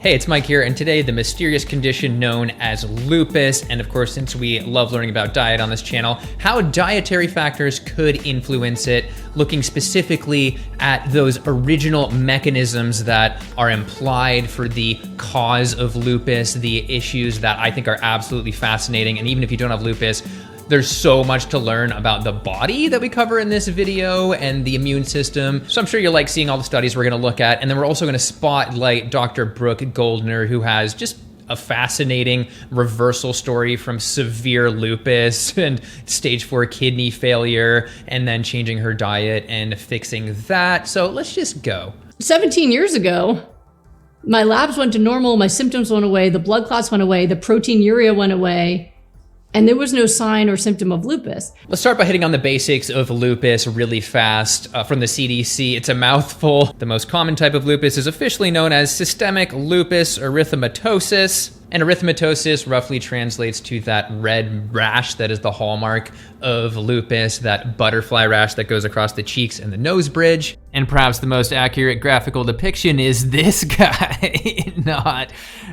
Hey, it's Mike here, and today the mysterious condition known as lupus, and of course, since we love learning about diet on this channel, how dietary factors could influence it, looking specifically at those original mechanisms that are implied for the cause of lupus, the issues that I think are absolutely fascinating, and even if you don't have lupus, there's so much to learn about the body that we cover in this video and the immune system. So I'm sure you'll like seeing all the studies we're gonna look at. And then we're also gonna spotlight Dr. Brooke Goldner, who has just a fascinating reversal story from severe lupus and stage 4 kidney failure, and then changing her diet and fixing that. So let's just go. 17 years ago, my labs went to normal, my symptoms went away, the blood clots went away, the proteinuria went away, and there was no sign or symptom of lupus. Let's start by hitting on the basics of lupus really fast. From the CDC, it's a mouthful. The most common type of lupus is officially known as systemic lupus erythematosus. And erythematosis roughly translates to that red rash that is the hallmark of lupus, that butterfly rash that goes across the cheeks and the nose bridge. And perhaps the most accurate graphical depiction is this guy.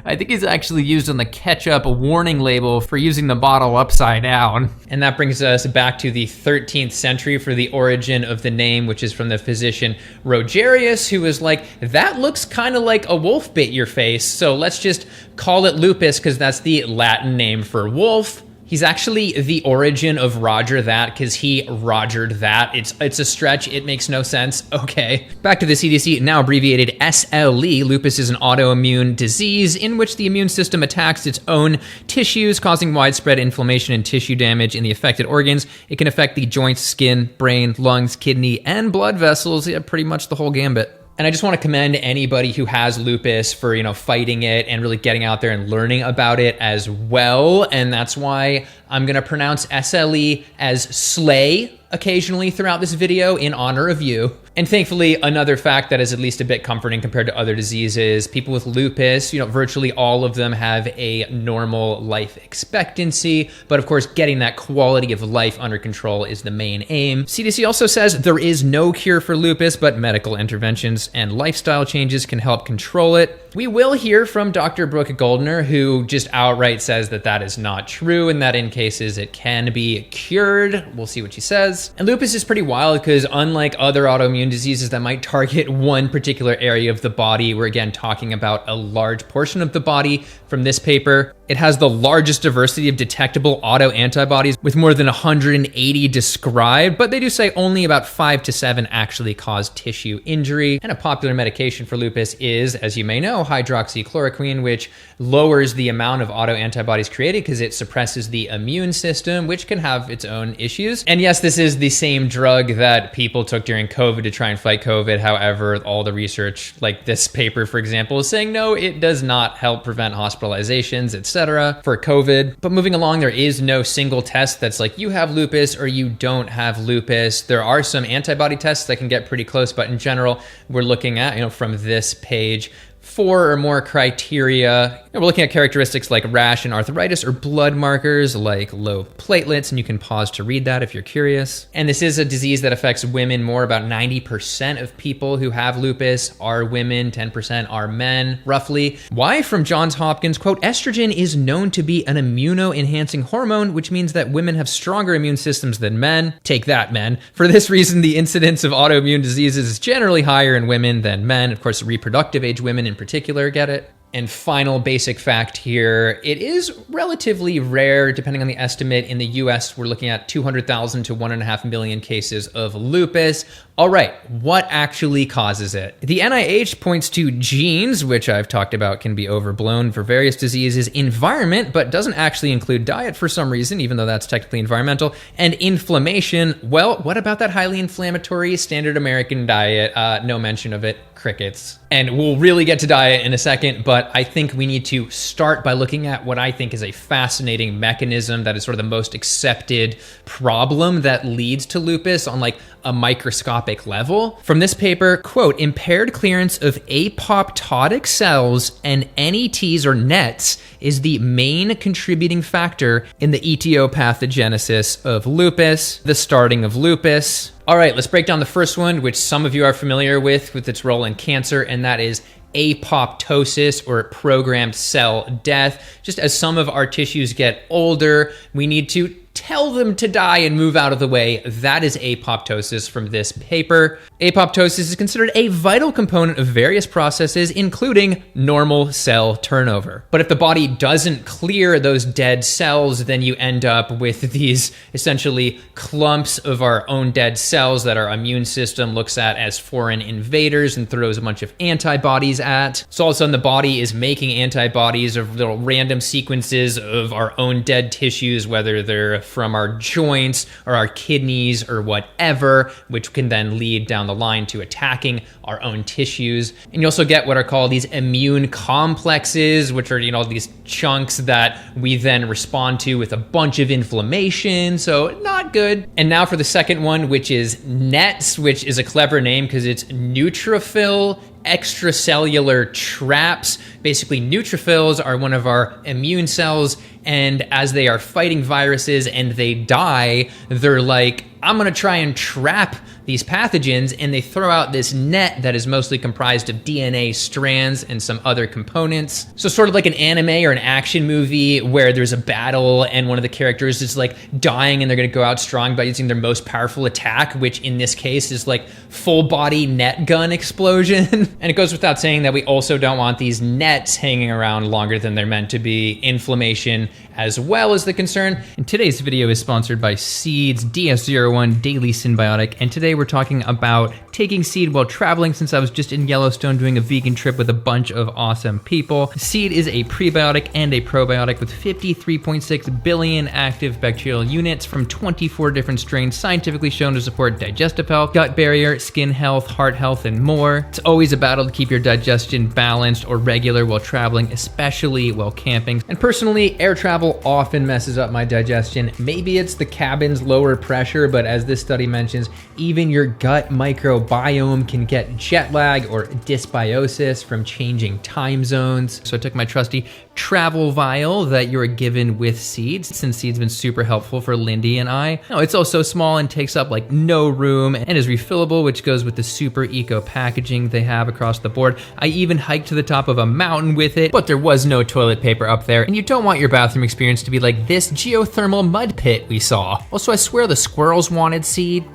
I think he's actually used on the ketchup warning label for using the bottle upside down. And that brings us back to the 13th century for the origin of the name, which is from the physician Rogerius, who was like, that looks kind of like a wolf bit your face, so let's just call it lupus because that's the Latin name for wolf. He's actually the origin of Roger that because he Rogered that. It's a stretch. It makes no sense. Okay. Back to the CDC, now abbreviated SLE. Lupus is an autoimmune disease in which the immune system attacks its own tissues, causing widespread inflammation and tissue damage in the affected organs. It can affect the joints, skin, brain, lungs, kidney, and blood vessels. Yeah, pretty much the whole gambit. And I just want to commend anybody who has lupus for, fighting it and really getting out there and learning about it as well. And that's why I'm going to pronounce SLE as slay occasionally throughout this video in honor of you. And thankfully, another fact that is at least a bit comforting compared to other diseases, people with lupus, virtually all of them have a normal life expectancy. But of course, getting that quality of life under control is the main aim. CDC also says there is no cure for lupus, but medical interventions and lifestyle changes can help control it. We will hear from Dr. Brooke Goldner, who just outright says that that is not true and that in cases it can be cured. We'll see what she says. And lupus is pretty wild because unlike other autoimmune diseases that might target one particular area of the body, we're again talking about a large portion of the body. From this paper, it has the largest diversity of detectable autoantibodies with more than 180 described, but they do say only about 5 to 7 actually cause tissue injury. And a popular medication for lupus is, as you may know, hydroxychloroquine, which lowers the amount of autoantibodies created because it suppresses the immune system, which can have its own issues. And yes, this is the same drug that people took during COVID to try and fight COVID. However, all the research, like this paper, for example, is saying, no, it does not help prevent hospitalizations, etc. for COVID. But moving along, there is no single test that's like you have lupus or you don't have lupus. There are some antibody tests that can get pretty close, but in general, we're looking at, from this page, 4 or more criteria. We're looking at characteristics like rash and arthritis or blood markers like low platelets, and you can pause to read that if you're curious. And this is a disease that affects women more. About 90% of people who have lupus are women, 10% are men, roughly. Why? From Johns Hopkins, quote, estrogen is known to be an immuno-enhancing hormone, which means that women have stronger immune systems than men. Take that, men. For this reason, the incidence of autoimmune diseases is generally higher in women than men. Of course, reproductive age women in particular get it. And final basic fact here, it is relatively rare, depending on the estimate. In the US, we're looking at 200,000 to 1.5 million cases of lupus. All right, what actually causes it? The NIH points to genes, which I've talked about can be overblown for various diseases, environment, but doesn't actually include diet for some reason, even though that's technically environmental, and inflammation. Well, what about that highly inflammatory standard American diet? No mention of it, crickets. And we'll really get to diet in a second, but I think we need to start by looking at what I think is a fascinating mechanism that is sort of the most accepted problem that leads to lupus on like a microscopic level. From this paper, quote, impaired clearance of apoptotic cells and NETs or NETs is the main contributing factor in the etiopathogenesis of lupus, the starting of lupus. All right, let's break down the first one, which some of you are familiar with its role in cancer, and that is apoptosis, or programmed cell death. Just as some of our tissues get older, we need to tell them to die and move out of the way. That is apoptosis from this paper. Apoptosis is considered a vital component of various processes, including normal cell turnover. But if the body doesn't clear those dead cells, then you end up with these essentially clumps of our own dead cells that our immune system looks at as foreign invaders and throws a bunch of antibodies at. So all of a sudden the body is making antibodies of little random sequences of our own dead tissues, whether they're from our joints or our kidneys or whatever, which can then lead down the line to attacking our own tissues. And you also get what are called these immune complexes, which are, these chunks that we then respond to with a bunch of inflammation. So not good. And now for the second one, which is NETs, which is a clever name because it's neutrophil extracellular traps. Basically, neutrophils are one of our immune cells, and as they are fighting viruses and they die, they're like, I'm gonna try and trap these pathogens, and they throw out this net that is mostly comprised of DNA strands and some other components. So sort of like an anime or an action movie where there's a battle and one of the characters is like dying and they're gonna go out strong by using their most powerful attack, which in this case is like full body net gun explosion. And it goes without saying that we also don't want these nets hanging around longer than they're meant to be. Inflammation as well as the concern. And today's video is sponsored by Seed's DS01 Daily Symbiotic, and today we're talking about taking Seed while traveling, since I was just in Yellowstone doing a vegan trip with a bunch of awesome people. Seed is a prebiotic and a probiotic with 53.6 billion active bacterial units from 24 different strains, scientifically shown to support digestive health, gut barrier, skin health, heart health, and more. It's always a battle to keep your digestion balanced or regular while traveling, especially while camping. And personally, air travel often messes up my digestion. Maybe it's the cabin's lower pressure, but as this study mentions, even your gut microbiome can get jet lag or dysbiosis from changing time zones. So I took my trusty travel vial that you are given with Seeds, since Seed's been super helpful for Lindy and I. No, it's also small and takes up like no room and is refillable, which goes with the super eco packaging they have across the board. I even hiked to the top of a mountain with it, but there was no toilet paper up there, and you don't want your bathroom experience to be like this geothermal mud pit we saw. Also, I swear the squirrels wanted Seed.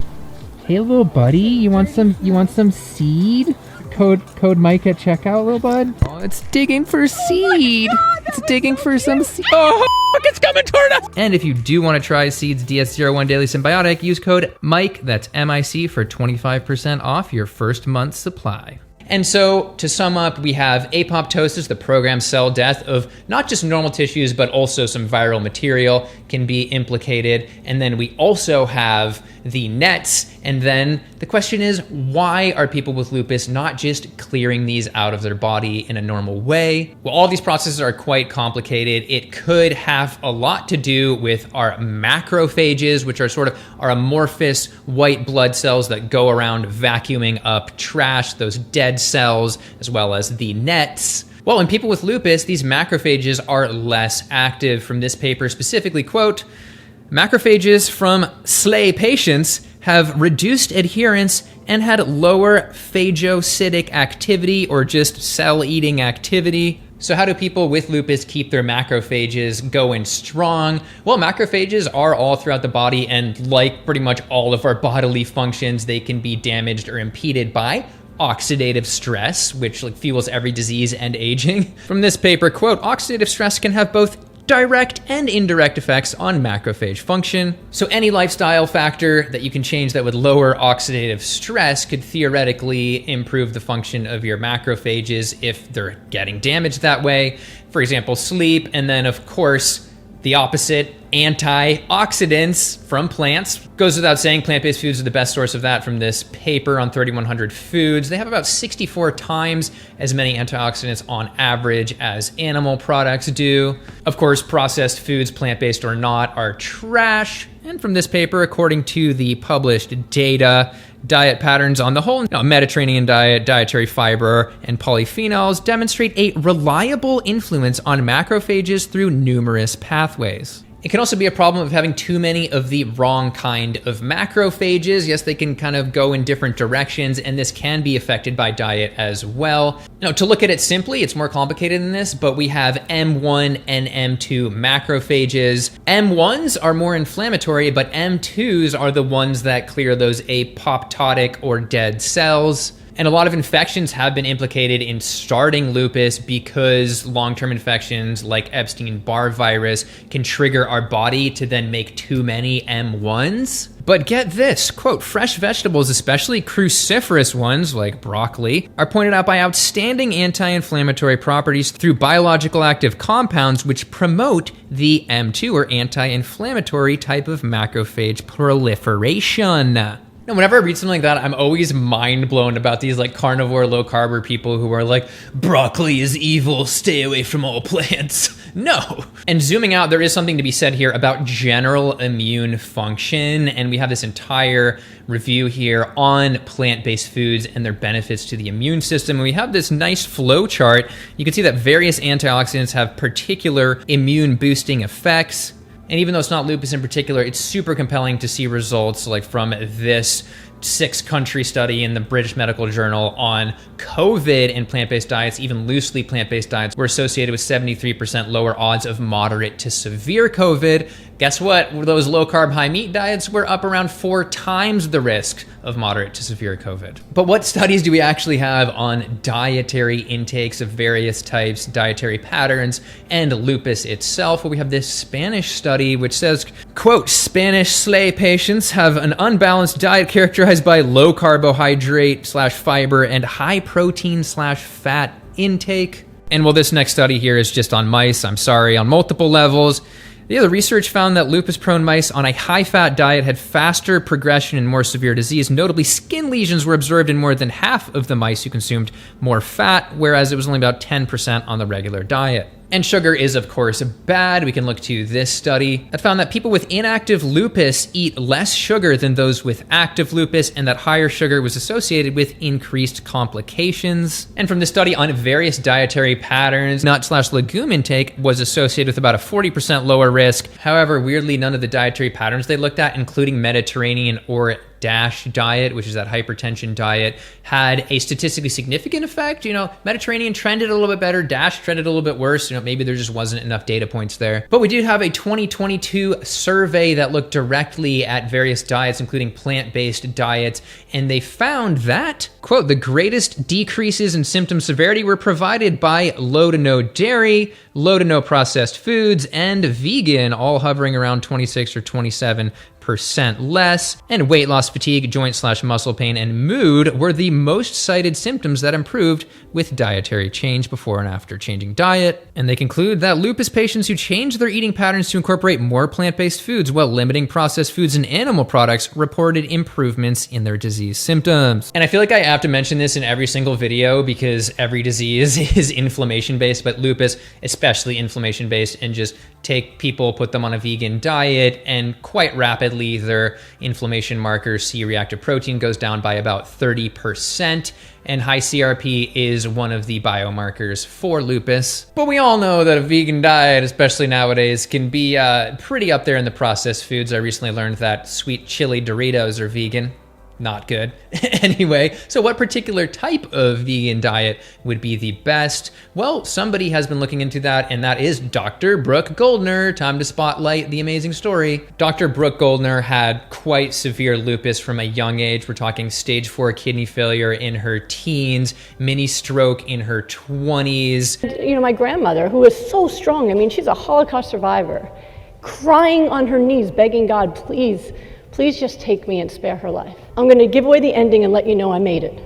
Hey little buddy, you want some seed? Code Mike at checkout, little bud. Oh, it's digging for seed. It's digging for some seed. Oh, it's coming toward us. And if you do want to try Seed's DS01 Daily Symbiotic, use code Mike, that's MIC, for 25% off your first month's supply. And so, to sum up, we have apoptosis, the programmed cell death of not just normal tissues, but also some viral material can be implicated. And then we also have the nets. And then the question is, why are people with lupus not just clearing these out of their body in a normal way? Well, all these processes are quite complicated. It could have a lot to do with our macrophages, which are sort of our amorphous white blood cells that go around vacuuming up trash, those dead cells, as well as the nets. Well, in people with lupus, these macrophages are less active. From this paper specifically, quote, macrophages from SLAY patients have reduced adherence and had lower phagocytic activity, or just cell-eating activity. So how do people with lupus keep their macrophages going strong? Well, macrophages are all throughout the body, and like pretty much all of our bodily functions, they can be damaged or impeded by oxidative stress, which fuels every disease and aging. From this paper, quote, oxidative stress can have both direct and indirect effects on macrophage function. So any lifestyle factor that you can change that would lower oxidative stress could theoretically improve the function of your macrophages if they're getting damaged that way. For example, sleep, and then of course, the opposite, antioxidants from plants. Goes without saying, plant-based foods are the best source of that. From this paper on 3,100 foods, they have about 64 times as many antioxidants on average as animal products do. Of course, processed foods, plant-based or not, are trash. And from this paper, according to the published data, diet patterns on the whole, Mediterranean diet, dietary fiber, and polyphenols demonstrate a reliable influence on macrophages through numerous pathways. It can also be a problem of having too many of the wrong kind of macrophages. Yes, they can kind of go in different directions, and this can be affected by diet as well. Now, to look at it simply, it's more complicated than this, but we have M1 and M2 macrophages. M1s are more inflammatory, but M2s are the ones that clear those apoptotic or dead cells. And a lot of infections have been implicated in starting lupus because long-term infections like Epstein-Barr virus can trigger our body to then make too many M1s. But get this, quote, fresh vegetables, especially cruciferous ones like broccoli, are pointed out by outstanding anti-inflammatory properties through biological active compounds which promote the M2 or anti-inflammatory type of macrophage proliferation. Now, whenever I read something like that, I'm always mind blown about these like carnivore, low carber people who are like, broccoli is evil, stay away from all plants. No. And zooming out, there is something to be said here about general immune function. And we have this entire review here on plant-based foods and their benefits to the immune system. And we have this nice flow chart. You can see that various antioxidants have particular immune boosting effects. And even though it's not lupus in particular, it's super compelling to see results like from this 6-country study in the British Medical Journal on COVID and plant-based diets. Even loosely plant-based diets were associated with 73% lower odds of moderate to severe COVID. Guess what? Those low-carb, high-meat diets were up around 4 times the risk of moderate to severe COVID. But what studies do we actually have on dietary intakes of various types, dietary patterns, and lupus itself? Well, we have this Spanish study which says, quote, Spanish SLAY patients have an unbalanced diet characterized by low carbohydrate / fiber and high protein / fat intake. And while this next study here is just on mice, I'm sorry, on multiple levels, the research found that lupus-prone mice on a high-fat diet had faster progression and more severe disease. Notably, skin lesions were observed in more than half of the mice who consumed more fat, whereas it was only about 10% on the regular diet. And sugar is, of course, bad. We can look to this study that found that people with inactive lupus eat less sugar than those with active lupus, and that higher sugar was associated with increased complications. And from the study on various dietary patterns, nut/legume intake was associated with about a 40% lower risk. However, weirdly, none of the dietary patterns they looked at, including Mediterranean or DASH diet, which is that hypertension diet, had a statistically significant effect. Mediterranean trended a little bit better, DASH trended a little bit worse. Maybe there just wasn't enough data points there. But we did have a 2022 survey that looked directly at various diets, including plant-based diets, and they found that, quote, the greatest decreases in symptom severity were provided by low to no dairy, low to no processed foods, and vegan, all hovering around 26 or 27% less, and weight loss, fatigue, joint/muscle pain, and mood were the most cited symptoms that improved with dietary change before and after changing diet. And they conclude that lupus patients who changed their eating patterns to incorporate more plant-based foods while limiting processed foods and animal products reported improvements in their disease symptoms. And I feel like I have to mention this in every single video because every disease is inflammation-based, but lupus, especially inflammation-based, and just take people, put them on a vegan diet, and quite rapidly their inflammation marker C-reactive protein goes down by about 30%, and high CRP is one of the biomarkers for lupus. But we all know that a vegan diet, especially nowadays, can be pretty up there in the processed foods. I recently learned that sweet chili Doritos are vegan. Not good. Anyway, so what particular type of vegan diet would be the best? Well, somebody has been looking into that, and that is Dr. Brooke Goldner. Time to spotlight the amazing story. Dr. Brooke Goldner had quite severe lupus from a young age. We're talking stage 4 kidney failure in her teens, mini stroke in her 20s. My grandmother, who was so strong, she's a Holocaust survivor, crying on her knees, begging God, please just take me and spare her life. I'm going to give away the ending and let you know I made it.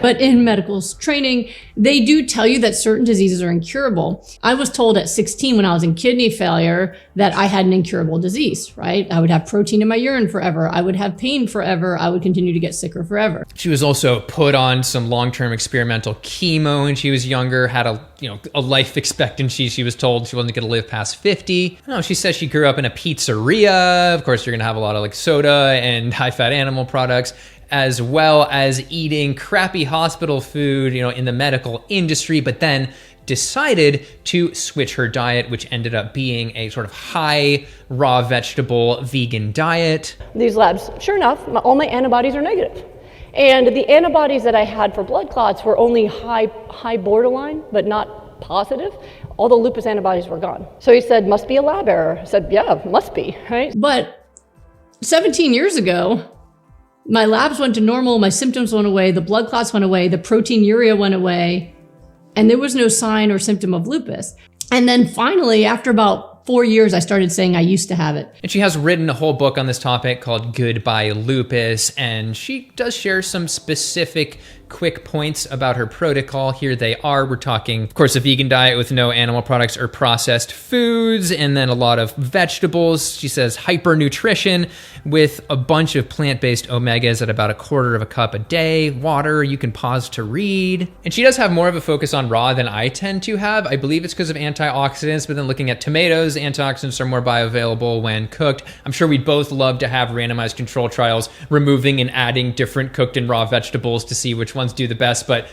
But in medical training, they do tell you that certain diseases are incurable. I was told at 16 when I was in kidney failure that I had an incurable disease, right? I would have protein in my urine forever. I would have pain forever. I would continue to get sicker forever. She was also put on some long-term experimental chemo when she was younger, had a life expectancy. She was told she wasn't going to live past 50. She says she grew up in a pizzeria. Of course, you're going to have a lot of soda and high-fat animal products, as well as eating crappy hospital food, in the medical industry, but then decided to switch her diet, which ended up being a sort of high raw vegetable vegan diet. These labs, sure enough, all my antibodies are negative. And the antibodies that I had for blood clots were only high borderline, but not positive. All the lupus antibodies were gone. So he said, must be a lab error. I said, yeah, must be, right? But 17 years ago, my labs went to normal, my symptoms went away, the blood clots went away, the proteinuria went away, and there was no sign or symptom of lupus. And then finally, after about 4 years, I started saying I used to have it. And she has written a whole book on this topic called Goodbye Lupus, and she does share some specific quick points about her protocol. Here they are. We're talking, of course, a vegan diet with no animal products or processed foods, and then a lot of vegetables. She says hypernutrition with a bunch of plant-based omegas at about 1/4 cup a day, water, you can pause to read. And she does have more of a focus on raw than I tend to have. I believe it's because of antioxidants, but then looking at tomatoes, antioxidants are more bioavailable when cooked. I'm sure we'd both love to have randomized control trials removing and adding different cooked and raw vegetables to see which ones do the best, but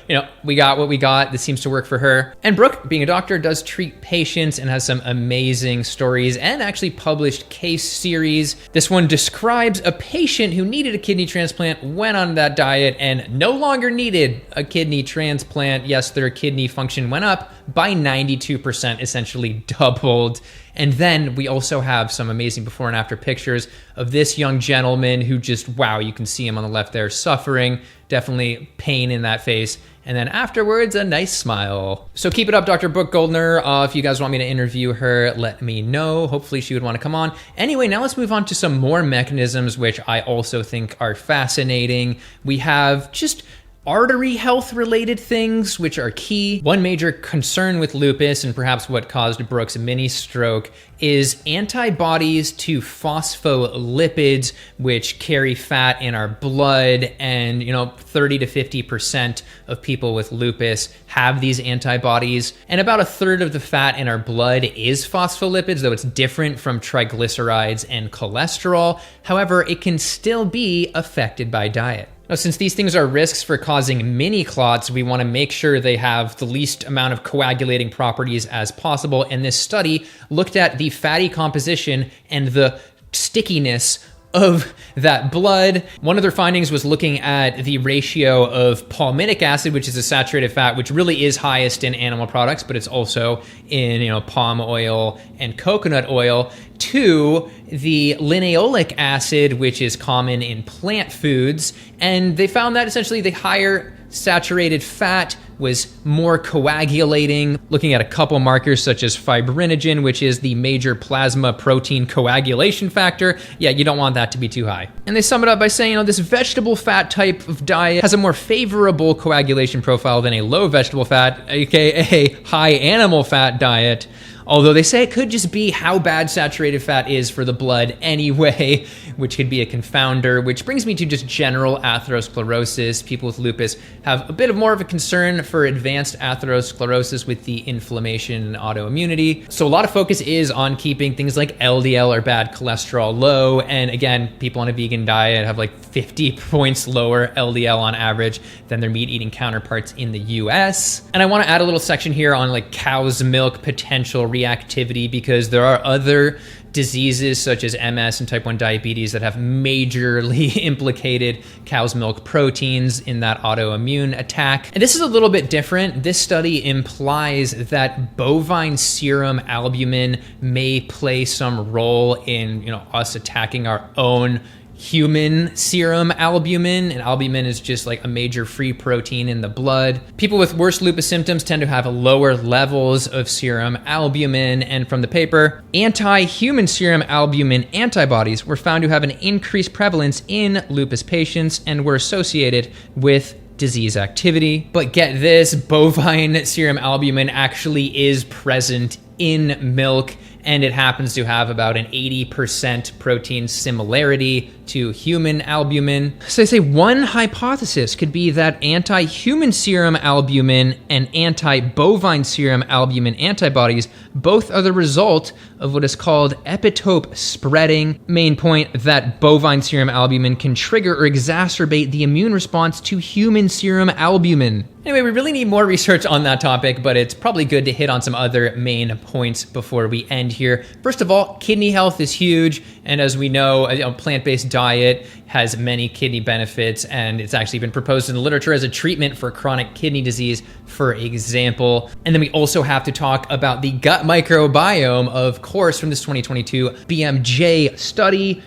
we got what we got. This seems to work for her. And Brooke, being a doctor, does treat patients and has some amazing stories and actually published case series. This one describes a patient who needed a kidney transplant, went on that diet, and no longer needed a kidney transplant. Yes, their kidney function went up by 92%, essentially doubled. And then we also have some amazing before and after pictures of this young gentleman who just, wow, you can see him on the left there suffering, definitely pain in that face. And then afterwards, a nice smile. So keep it up, Dr. Brooke Goldner. If you guys want me to interview her, let me know. Hopefully she would want to come on. Anyway, now let's move on to some more mechanisms, which I also think are fascinating. We have just artery health related things, which are key. One major concern with lupus, and perhaps what caused Brooke's mini stroke, is antibodies to phospholipids, which carry fat in our blood. And 30 to 50% of people with lupus have these antibodies, and about 1/3 of the fat in our blood is phospholipids, though it's different from triglycerides and cholesterol. However, it can still be affected by diet. Now, since these things are risks for causing mini clots, we want to make sure they have the least amount of coagulating properties as possible. And this study looked at the fatty composition and the stickiness of that blood. One of their findings was looking at the ratio of palmitic acid, which is a saturated fat, which really is highest in animal products, but it's also in palm oil and coconut oil, to the linoleic acid, which is common in plant foods. And they found that essentially the higher saturated fat was more coagulating, looking at a couple markers such as fibrinogen, which is the major plasma protein coagulation factor. Yeah, you don't want that to be too high. And they sum it up by saying, this vegetable fat type of diet has a more favorable coagulation profile than a low vegetable fat, aka high animal fat diet. Although they say it could just be how bad saturated fat is for the blood anyway, which could be a confounder, which brings me to just general atherosclerosis. People with lupus have a bit of more of a concern for advanced atherosclerosis with the inflammation and autoimmunity. So a lot of focus is on keeping things like LDL or bad cholesterol low. And again, people on a vegan diet have like 50 points lower LDL on average than their meat-eating counterparts in the US. And I want to add a little section here on like cow's milk potential reactivity, because there are other diseases such as MS and type 1 diabetes that have majorly implicated cow's milk proteins in that autoimmune attack. And this is a little bit different. This study implies that bovine serum albumin may play some role in us attacking our own human serum albumin, and albumin is just like a major free protein in the blood. People with worse lupus symptoms tend to have lower levels of serum albumin, and from the paper, anti-human serum albumin antibodies were found to have an increased prevalence in lupus patients and were associated with disease activity. But get this, bovine serum albumin actually is present in milk, and it happens to have about an 80% protein similarity to human albumin. So they say one hypothesis could be that anti-human serum albumin and anti-bovine serum albumin antibodies both are the result of what is called epitope spreading. Main point, that bovine serum albumin can trigger or exacerbate the immune response to human serum albumin. Anyway, we really need more research on that topic, but it's probably good to hit on some other main points before we end here. First of all, kidney health is huge. And as we know, a plant-based diet has many kidney benefits, and it's actually been proposed in the literature as a treatment for chronic kidney disease, for example. And then we also have to talk about the gut microbiome, of course, from this 2022 BMJ study.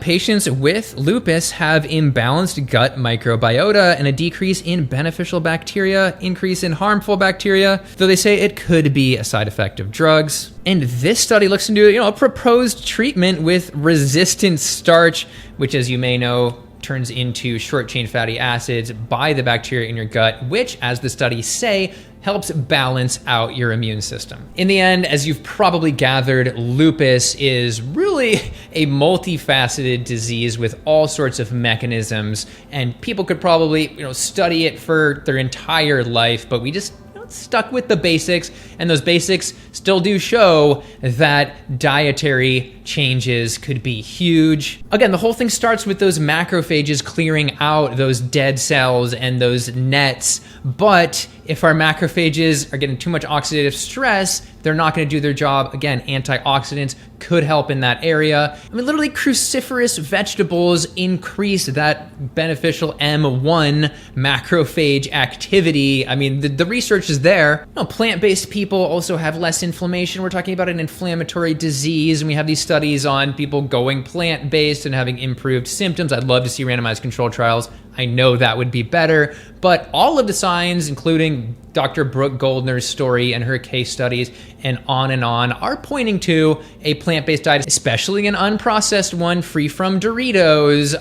Patients with lupus have imbalanced gut microbiota and a decrease in beneficial bacteria, increase in harmful bacteria, though they say it could be a side effect of drugs. And this study looks into, a proposed treatment with resistant starch, which, as you may know, turns into short-chain fatty acids by the bacteria in your gut, which, as the studies say, helps balance out your immune system. In the end, as you've probably gathered, lupus is really a multifaceted disease with all sorts of mechanisms, and people could probably, study it for their entire life, but we just stuck with the basics, and those basics still do show that dietary changes could be huge. Again, the whole thing starts with those macrophages clearing out those dead cells and those nets, but if our macrophages are getting too much oxidative stress, they're not going to do their job. Again, antioxidants could help in that area. Literally cruciferous vegetables increase that beneficial M1 macrophage activity. The research is there. Plant-based people also have less inflammation. We're talking about an inflammatory disease, and we have these studies on people going plant-based and having improved symptoms. I'd love to see randomized control trials. I know that would be better, but all of the signs, including Dr. Brooke Goldner's story and her case studies and on, are pointing to a plant-based diet, especially an unprocessed one free from Doritos.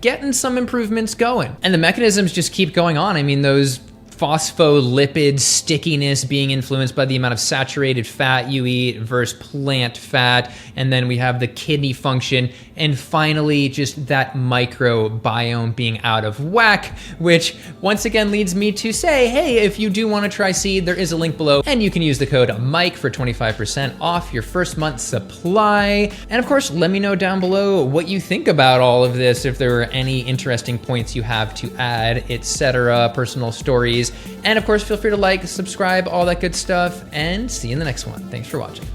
Getting some improvements going. And the mechanisms just keep going on. Those phospholipid stickiness being influenced by the amount of saturated fat you eat versus plant fat. And then we have the kidney function. And finally, just that microbiome being out of whack, which once again leads me to say, hey, if you do want to try seed, there is a link below, and you can use the code MIKE for 25% off your first month's supply. And of course, let me know down below what you think about all of this, if there were any interesting points you have to add, etc., personal stories. And of course, feel free to like, subscribe, all that good stuff, and see you in the next one. Thanks for watching.